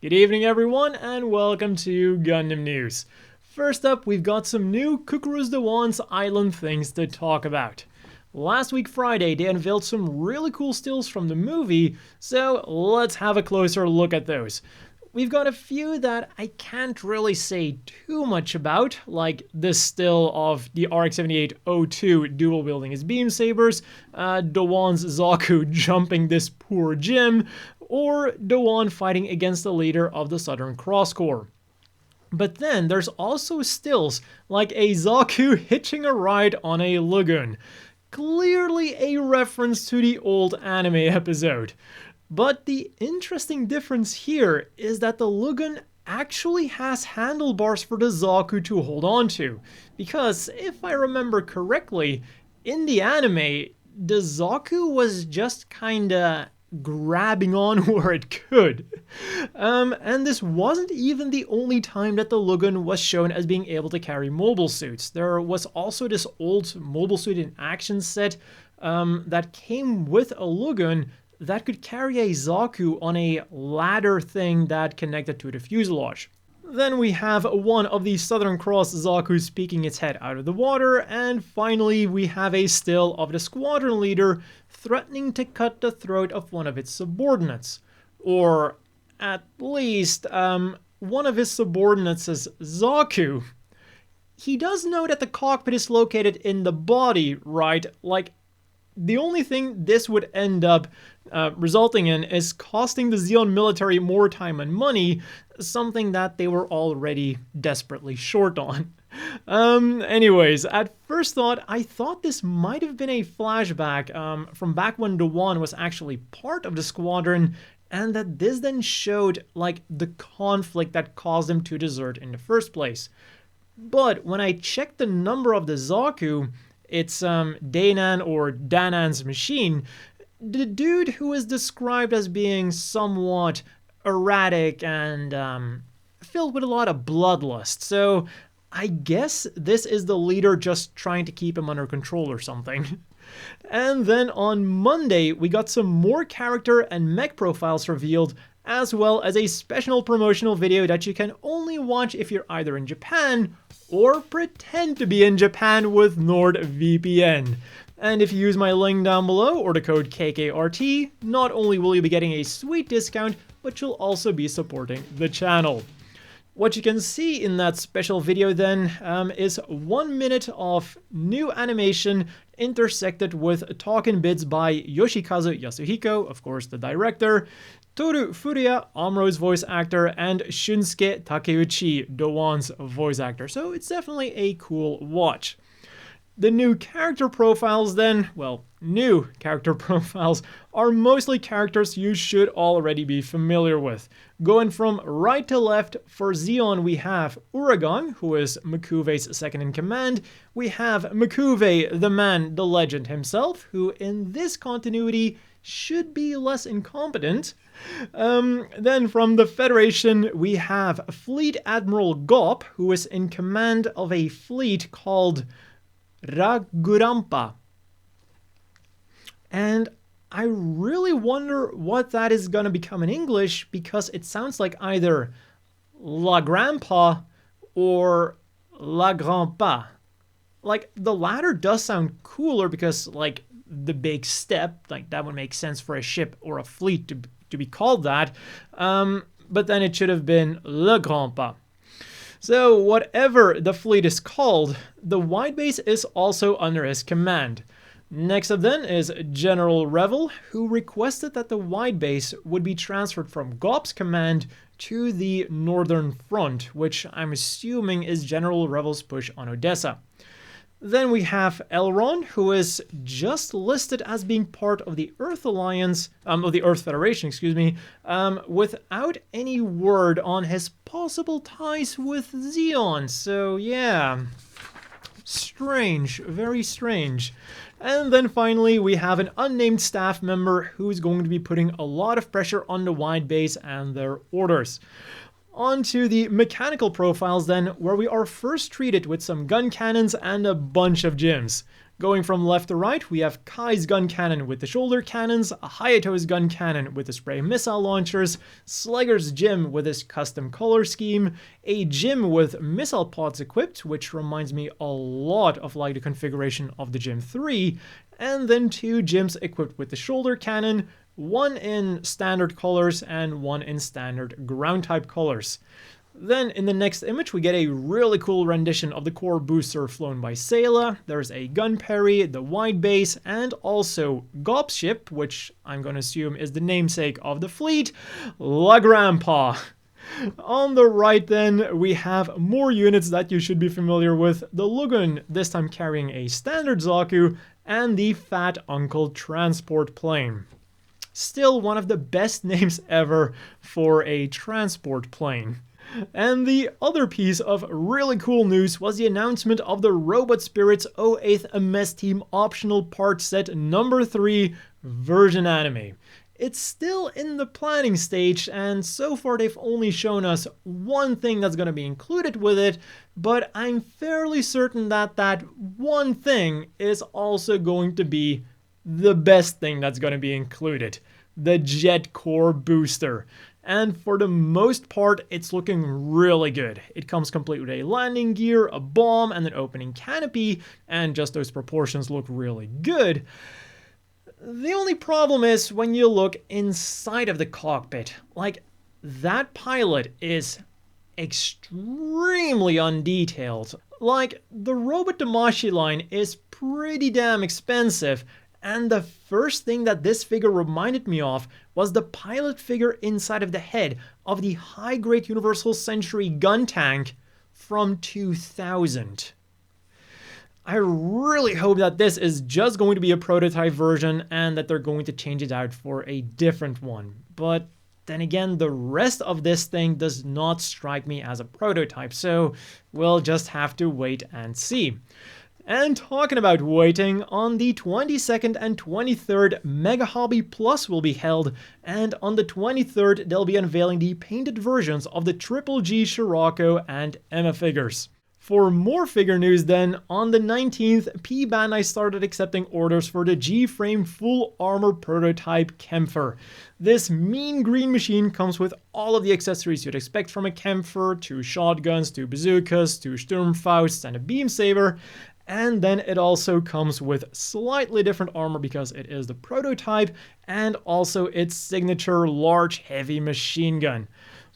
Good evening everyone and welcome to Gundam News. First up, we've got some new Cucuruz Doan's Island things to talk about. Last week Friday, they unveiled some really cool stills from the movie, so let's have a closer look at those. We've got a few that I can't really say too much about, like this still of the RX-7802 dual wielding his beam sabers, Doan's Zaku jumping this poor gym, or Doan fighting against the leader of the Southern Cross Corps. But then there's also stills like a Zaku hitching a ride on a lagoon. Clearly a reference to the old anime episode. But the interesting difference here is that the lagoon actually has handlebars for the Zaku to hold on to. Because if I remember correctly, in the anime, the Zaku was just kinda grabbing on where it could. And this wasn't even the only time that the lagoon was shown as being able to carry mobile suits. There was also this old mobile suit in action set that came with a lagoon that could carry a Zaku on a ladder thing that connected to the fuselage. Then we have one of the Southern Cross Zakus peeking its head out of the water, and finally we have a still of the squadron leader threatening to cut the throat of one of its subordinates. Or at least, one of his subordinates is Zaku. He does know that the cockpit is located in the body, right? Like, the only thing this would end up resulting in is costing the Zeon military more time and money, something that they were already desperately short on. Anyways, at first thought, I thought this might have been a flashback from back when Doan was actually part of the squadron, and that this then showed like the conflict that caused him to desert in the first place. But when I checked the number of the Zaku, it's Danan or Danan's machine, the dude who is described as being somewhat erratic and filled with a lot of bloodlust. So I guess this is the leader just trying to keep him under control or something. And then on Monday, we got some more character and mech profiles revealed, as well as a special promotional video that you can only watch if you're either in Japan or pretend to be in Japan with NordVPN. And if you use my link down below or the code kkrt, not only will you be getting a sweet discount, but you'll also be supporting the channel. What you can see in that special video then is 1 minute of new animation intersected with talk and bids by Yoshikazu Yasuhiko, of course the director, Toru Furuya, Amuro's voice actor, and Shunsuke Takeuchi, Doan's voice actor. So it's definitely a cool watch. The new character profiles then, well, new character profiles are mostly characters you should already be familiar with. Going from right to left, for Zeon we have Uragan, who is Makuve's second in command. We have Makuve, the man, the legend himself, who in this continuity should be less incompetent. Then from the Federation, we have Fleet Admiral Gop, who is in command of a fleet called Ragurampa. And I really wonder what that is going to become in English, because it sounds like either La Grandpa or La Grandpa. Like, the latter does sound cooler because, like, the big step, like, that would make sense for a ship or a fleet to be called that. But then it should have been Le Grandpa. So whatever the fleet is called, the wide base is also under his command. Next up then is General Revel, who requested that the wide base would be transferred from Gop's command to the Northern Front, which I'm assuming is General Revel's push on Odessa. Then we have Elrond, who is just listed as being part of the Earth Alliance, of the Earth Federation, excuse me, without any word on his possible ties with Zeon. So yeah, strange, very strange. And then finally, we have an unnamed staff member who's going to be putting a lot of pressure on the wide base and their orders. On to the mechanical profiles then, where we are first treated with some gun cannons and a bunch of gyms. Going from left to right, we have Kai's gun cannon with the shoulder cannons, Hayato's gun cannon with the spray missile launchers, Slugger's Gym with his custom color scheme, a Gym with missile pods equipped, which reminds me a lot of like the configuration of the Gym 3, and then 2 Gyms equipped with the shoulder cannon, one in standard colors and one in standard ground type colors. Then in the next image we get a really cool rendition of the core booster flown by Sayla. There's a gun parry, the wide base, and also Gop's ship, which I'm gonna assume is the namesake of the fleet, La Grandpa. On the right then, we have more units that you should be familiar with. The Lugun, this time carrying a standard Zaku, and the Fat Uncle transport plane. Still one of the best names ever for a transport plane. And the other piece of really cool news was the announcement of the Robot Spirits 08th MS Team optional part set number 3 version anime. It's still in the planning stage, and so far they've only shown us one thing that's going to be included with it, but I'm fairly certain that that one thing is also going to be the best thing that's going to be included, the Jet Core Booster. And for the most part, it's looking really good. It comes complete with a landing gear, a bomb, and an opening canopy, and just those proportions look really good. The only problem is when you look inside of the cockpit. Like, that pilot is extremely undetailed. Like, the Robot Damashi line is pretty damn expensive, and the first thing that this figure reminded me of was the pilot figure inside of the head of the high-grade Universal Century gun tank from 2000. I really hope that this is just going to be a prototype version and that they're going to change it out for a different one. But then again, the rest of this thing does not strike me as a prototype, so we'll just have to wait and see. And talking about waiting, on the 22nd and 23rd, Megahobby Plus will be held, and on the 23rd, they'll be unveiling the painted versions of the Triple G Scirocco and Emma figures. For more figure news then, on the 19th, P-Bandai started accepting orders for the G-Frame full armor prototype Kaempfer. This mean green machine comes with all of the accessories you'd expect from a Kaempfer, 2 shotguns, 2 bazookas, 2 Sturmfausts, and a beam saber. And then it also comes with slightly different armor because it is the prototype, and also its signature large heavy machine gun.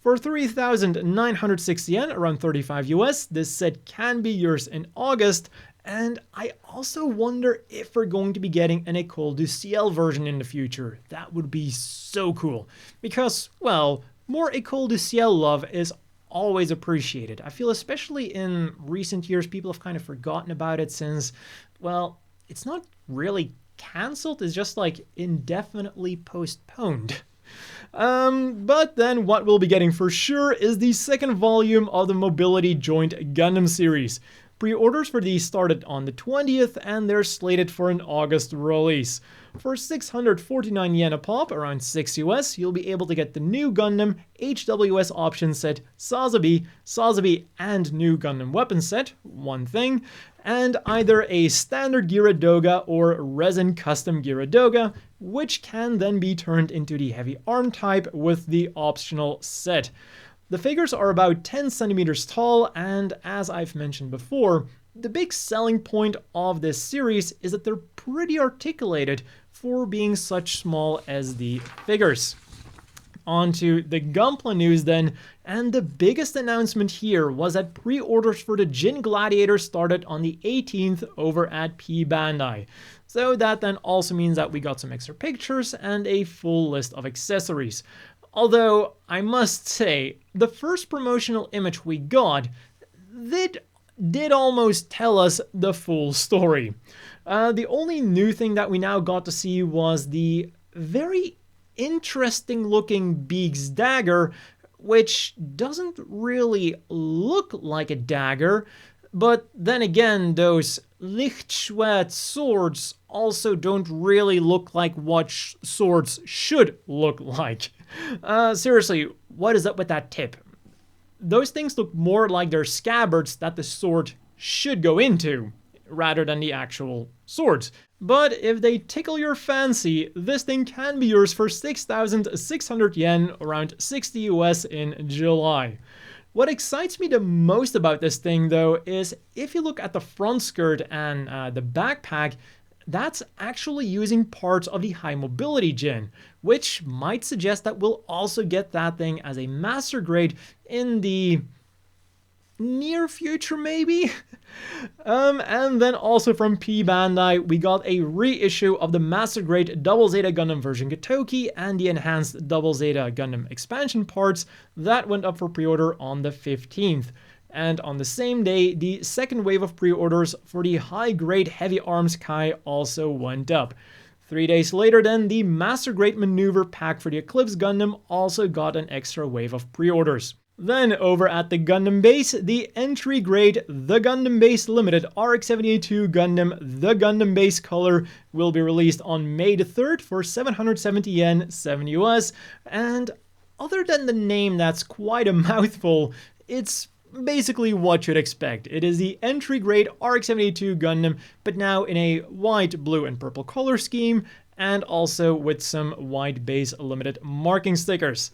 For 3,960 yen, around 35 US, this set can be yours in August, and I also wonder if we're going to be getting an École du Ciel version in the future. That would be so cool, because, well, more École du Ciel love is always appreciated. I feel especially in recent years people have kind of forgotten about it since, well, it's not really cancelled, it's just like indefinitely postponed. But then what we'll be getting for sure is the second volume of the Mobility Joint Gundam series. Pre-orders for these started on the 20th and they're slated for an August release. For 649 yen a pop, around 6 US, you'll be able to get the new Gundam, HWS option set, Sazabi, and new Gundam weapon set, one thing, and either a standard Gyaradoga or resin custom Gyaradoga, which can then be turned into the heavy arm type with the optional set. The figures are about 10 centimeters tall, and as I've mentioned before, the big selling point of this series is that they're pretty articulated for being such small as the figures. On to the Gunpla news then, and the biggest announcement here was that pre-orders for the Ginn Gladiator started on the 18th over at P-Bandai. So that then also means that we got some extra pictures and a full list of accessories. Although, I must say, the first promotional image we got did almost tell us the full story. The only new thing that we now got to see was the very interesting looking Beak's dagger, which doesn't really look like a dagger, but then again, those Lichtschwert swords also don't really look like what swords should look like. Seriously, what is up with that tip? Those things look more like they're scabbards that the sword should go into, rather than the actual swords. But if they tickle your fancy, this thing can be yours for 6,600 yen, around 60 US in July. What excites me the most about this thing though is if you look at the front skirt and the backpack, that's actually using parts of the high mobility Ginn, which might suggest that we'll also get that thing as a master grade in the near future maybe? And then also from P-Bandai, we got a reissue of the Master Grade Double Zeta Gundam version Gatoki and the enhanced Double Zeta Gundam expansion parts that went up for pre-order on the 15th. And on the same day, the second wave of pre-orders for the high-grade Heavy Arms Kai also went up. 3 days later then, the Master Grade Maneuver Pack for the Eclipse Gundam also got an extra wave of pre-orders. Then over at the Gundam base, the entry grade The Gundam Base Limited RX-78-2 Gundam The Gundam Base Color will be released on May the 3rd for 770 yen, 7 US, and other than the name that's quite a mouthful, it's basically what you'd expect. It is the entry grade RX-78-2 Gundam, but now in a white, blue, and purple color scheme, and also with some white base limited marking stickers.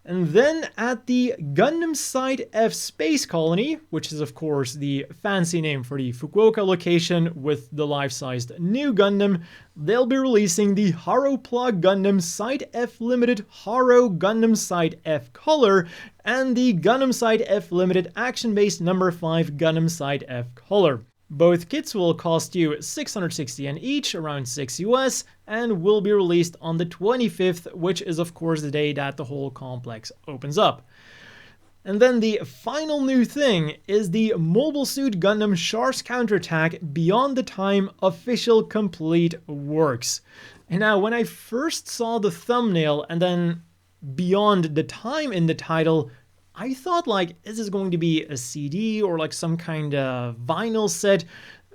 And then at the Gundam Side F Space Colony, which is of course the fancy name for the Fukuoka location with the life-sized new Gundam, they'll be releasing the Haro Gundam Side F Limited Haro Gundam Side F Color and the Gundam Side F Limited Action-Based No. 5 Gundam Side F Color. Both kits will cost you 660 yen each, around 6 US, and will be released on the 25th, which is of course the day that the whole complex opens up. And then the final new thing is the Mobile Suit Gundam Char's Counterattack Beyond the Time official complete works. And now when I first saw the thumbnail and then Beyond the Time in the title, I thought like, is this going to be a CD or like some kind of vinyl set?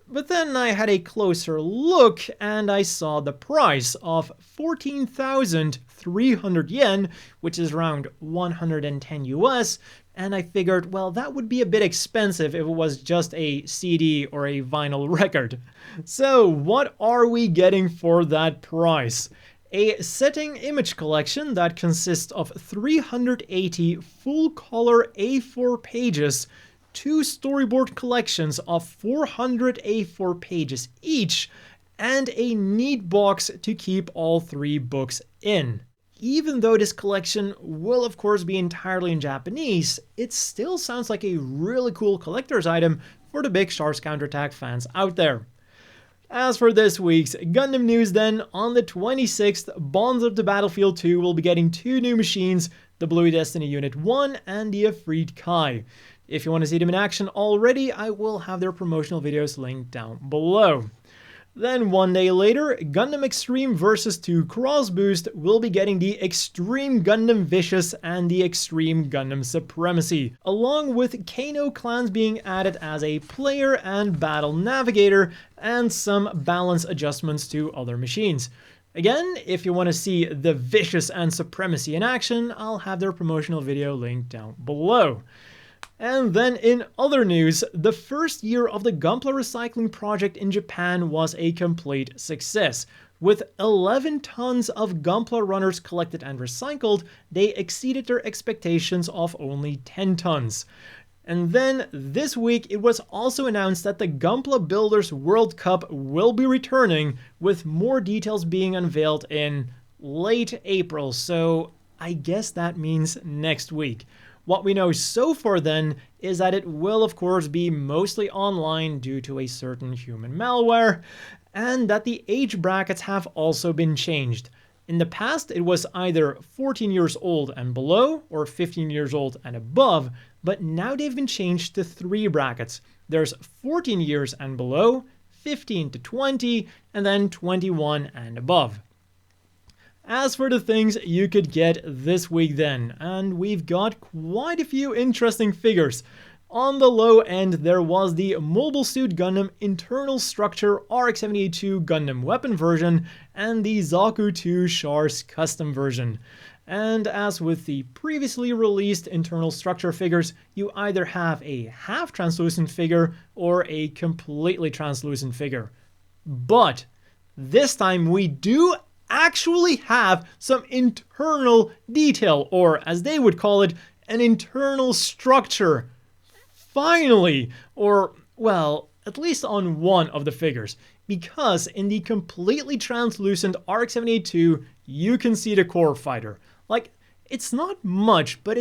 But then I had a closer look and I saw the price of 14,300 yen, which is around 110 US, and I figured, well, that would be a bit expensive if it was just a CD or a vinyl record. So what are we getting for that price? A setting image collection that consists of 380 full-color A4 pages, 2 storyboard collections of 400 A4 pages each, and a neat box to keep all 3 books in. Even though this collection will of course be entirely in Japanese, it still sounds like a really cool collector's item for the big Char's Counterattack fans out there. As for this week's Gundam news then, on the 26th, Bonds of the Battlefield 2 will be getting 2 new machines, the Blue Destiny Unit 1 and the Afreed Kai. If you want to see them in action already, I will have their promotional videos linked down below. Then one day later, Gundam Extreme vs. 2 Cross Boost will be getting the Extreme Gundam Vicious and the Extreme Gundam Supremacy, along with Kano clans being added as a player and battle navigator, and some balance adjustments to other machines. Again, if you want to see the Vicious and Supremacy in action, I'll have their promotional video linked down below. And then in other news, the first year of the Gunpla recycling project in Japan was a complete success. With 11 tons of Gunpla runners collected and recycled, they exceeded their expectations of only 10 tons. And then this week it was also announced that the Gunpla Builders World Cup will be returning, with more details being unveiled in late April, so I guess that means next week. What we know so far then is that it will of course be mostly online due to a certain human malware, and that the age brackets have also been changed. In the past it was either 14 years old and below or 15 years old and above, but now they've been changed to 3 brackets. There's 14 years and below, 15 to 20, and then 21 and above. As for the things you could get this week then, and we've got quite a few interesting figures. On the low end, there was the Mobile Suit Gundam Internal Structure RX-78-2 Gundam Weapon version and the Zaku 2 Char's Custom version. And as with the previously released internal structure figures, you either have a half-translucent figure or a completely translucent figure. But this time we do actually have some internal detail, or as they would call it, an internal structure. Finally! Or, well, at least on one of the figures. Because in the completely translucent RX-78-2, you can see the core fighter. Like, it's not much, but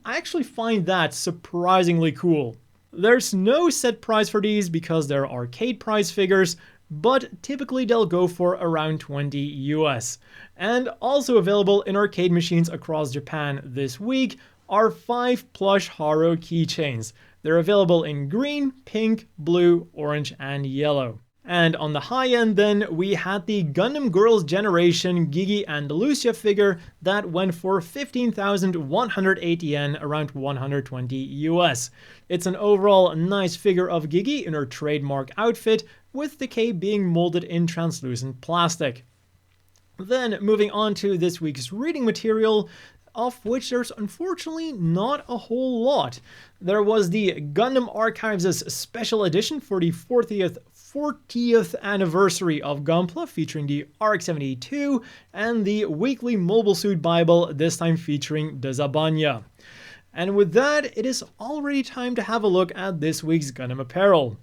I actually find that surprisingly cool. There's no set price for these because they're arcade price figures, but typically they'll go for around 20 US. And also available in arcade machines across Japan this week are 5 plush Haro Keychains. They're available in green, pink, blue, orange, and yellow. And on the high end then, we had the Gundam Girls' Generation Gigi Andalucia figure that went for 15,180 yen, around 120 US. It's an overall nice figure of Gigi in her trademark outfit, with the cape being molded in translucent plastic. Then moving on to this week's reading material, of which there's unfortunately not a whole lot. There was the Gundam Archives' special edition for the 40th anniversary of Gunpla, featuring the RX-78-2, and the weekly Mobile Suit Bible, this time featuring the Zabanya. And with that, it is already time to have a look at this week's Gundam apparel.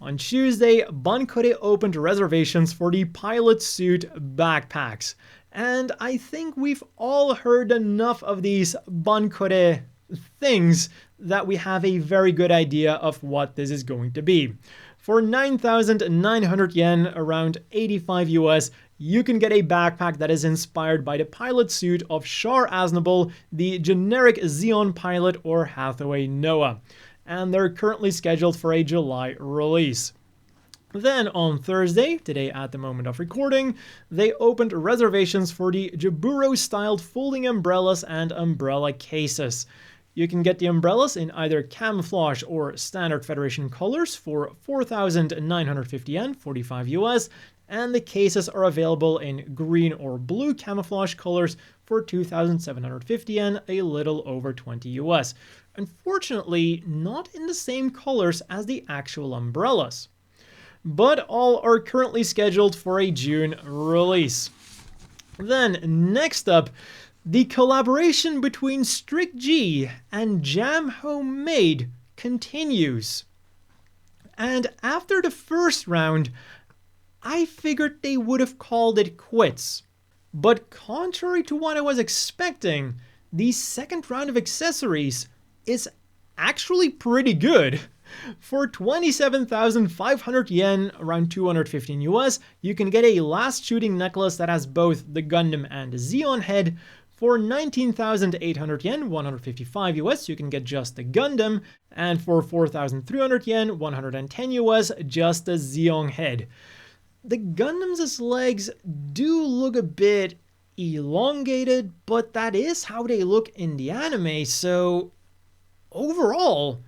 On Tuesday, Bankore opened reservations for the Pilot Suit backpacks. And I think we've all heard enough of these Bankore things that we have a very good idea of what this is going to be. For 9,900 yen, around 85 US, you can get a backpack that is inspired by the pilot suit of Char, the generic Zeon pilot, or Hathaway Noah. And they're currently scheduled for a July release. Then on Thursday, today at the moment of recording, they opened reservations for the Jaburo-styled folding umbrellas and umbrella cases. You can get the umbrellas in either camouflage or standard Federation colors for 4,950 yen, 45 US, and the cases are available in green or blue camouflage colors for 2,750 yen, a little over 20 US. Unfortunately, not in the same colors as the actual umbrellas. But all are currently scheduled for a June release. Then, next up, the collaboration between Strict G and Jam Homemade continues. And after the first round, I figured they would have called it quits. But contrary to what I was expecting, the second round of accessories is actually pretty good. For 27,500 yen, around 215 US, you can get a last shooting necklace that has both the Gundam and the Zeon head. For 19,800 yen, 155 US, you can get just the Gundam. And for 4,300 yen, 110 US, just the Zeon head. The Gundam's legs do look a bit elongated, but that is how they look in the anime, so overall,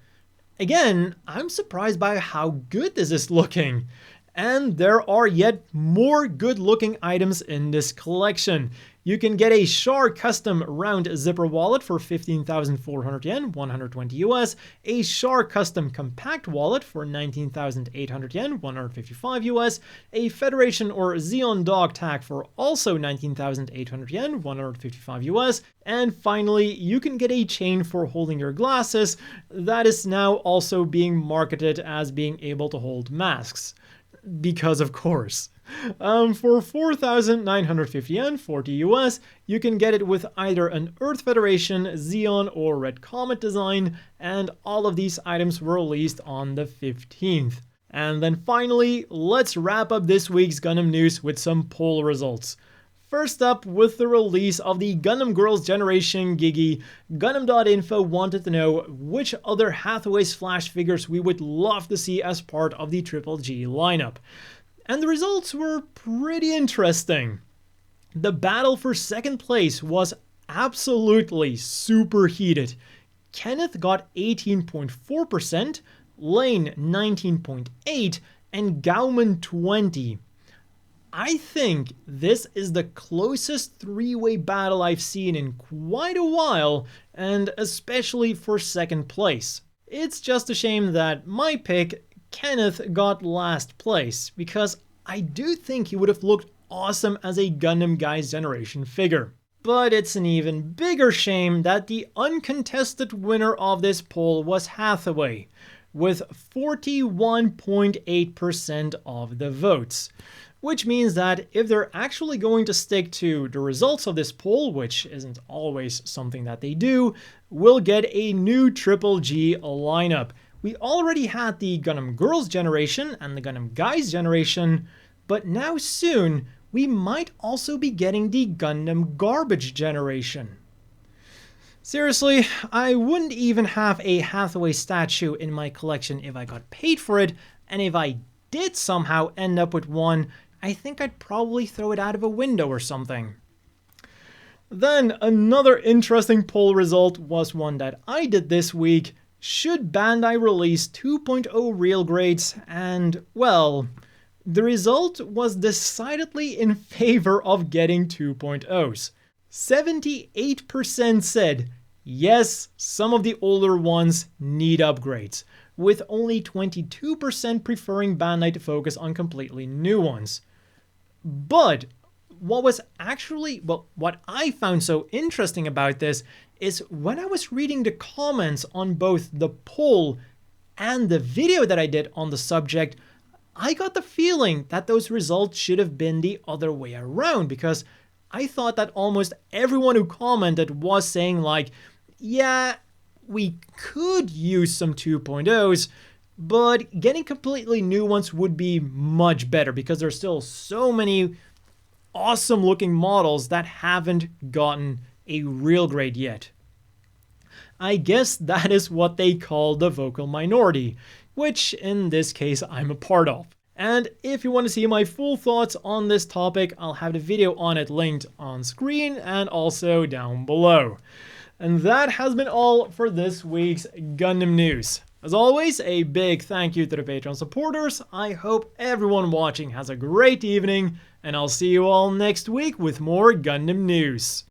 again, I'm surprised by how good this is looking. And there are yet more good-looking items in this collection. You can get a Char custom round zipper wallet for 15,400 yen, 120 US, a Char custom compact wallet for 19,800 yen, 155 US, a Federation or Zeon dog tag for also 19,800 yen, 155 US, and finally, you can get a chain for holding your glasses that is now also being marketed as being able to hold masks. Because of course. For 4,950 yen, 40 US, you can get it with either an Earth Federation, Zeon, or Red Comet design, and all of these items were released on the 15th. And then finally, let's wrap up this week's Gundam news with some poll results. First up, with the release of the Gundam Girls' Generation Gigi, Gundam.info wanted to know which other Hathaway's Flash figures we would love to see as part of the Triple G lineup. And the results were pretty interesting. The battle for second place was absolutely super heated. Kenneth got 18.4%, Lane 19.8%, and Gauman 20%. I think this is the closest three-way battle I've seen in quite a while, and especially for second place. It's just a shame that my pick, Kenneth, got last place, because I do think he would have looked awesome as a Gundam Guys Generation figure. But it's an even bigger shame that the uncontested winner of this poll was Hathaway, with 41.8% of the votes. Which means that if they're actually going to stick to the results of this poll, which isn't always something that they do, we'll get a new Triple G lineup. We already had the Gundam Girls generation and the Gundam Guys generation, but now soon we might also be getting the Gundam Garbage generation. Seriously, I wouldn't even have a Hathaway statue in my collection if I got paid for it, and if I did somehow end up with one, I think I'd probably throw it out of a window or something. Then another interesting poll result was one that I did this week. Should Bandai release 2.0 real grades? And, well, the result was decidedly in favor of getting 2.0s. 78% said, yes, some of the older ones need upgrades, with only 22% preferring Bandai to focus on completely new ones. But what I found so interesting about this is when I was reading the comments on both the poll and the video that I did on the subject, I got the feeling that those results should have been the other way around, because I thought that almost everyone who commented was saying like, yeah, we could use some 2.0s, but getting completely new ones would be much better because there's still so many awesome looking models that haven't gotten a real grade yet. I guess that is what they call the vocal minority, which in this case I'm a part of. And if you want to see my full thoughts on this topic, I'll have the video on it linked on screen and also down below. And that has been all for this week's Gundam news. As always, a big thank you to the Patreon supporters. I hope everyone watching has a great evening, and I'll see you all next week with more Gundam news.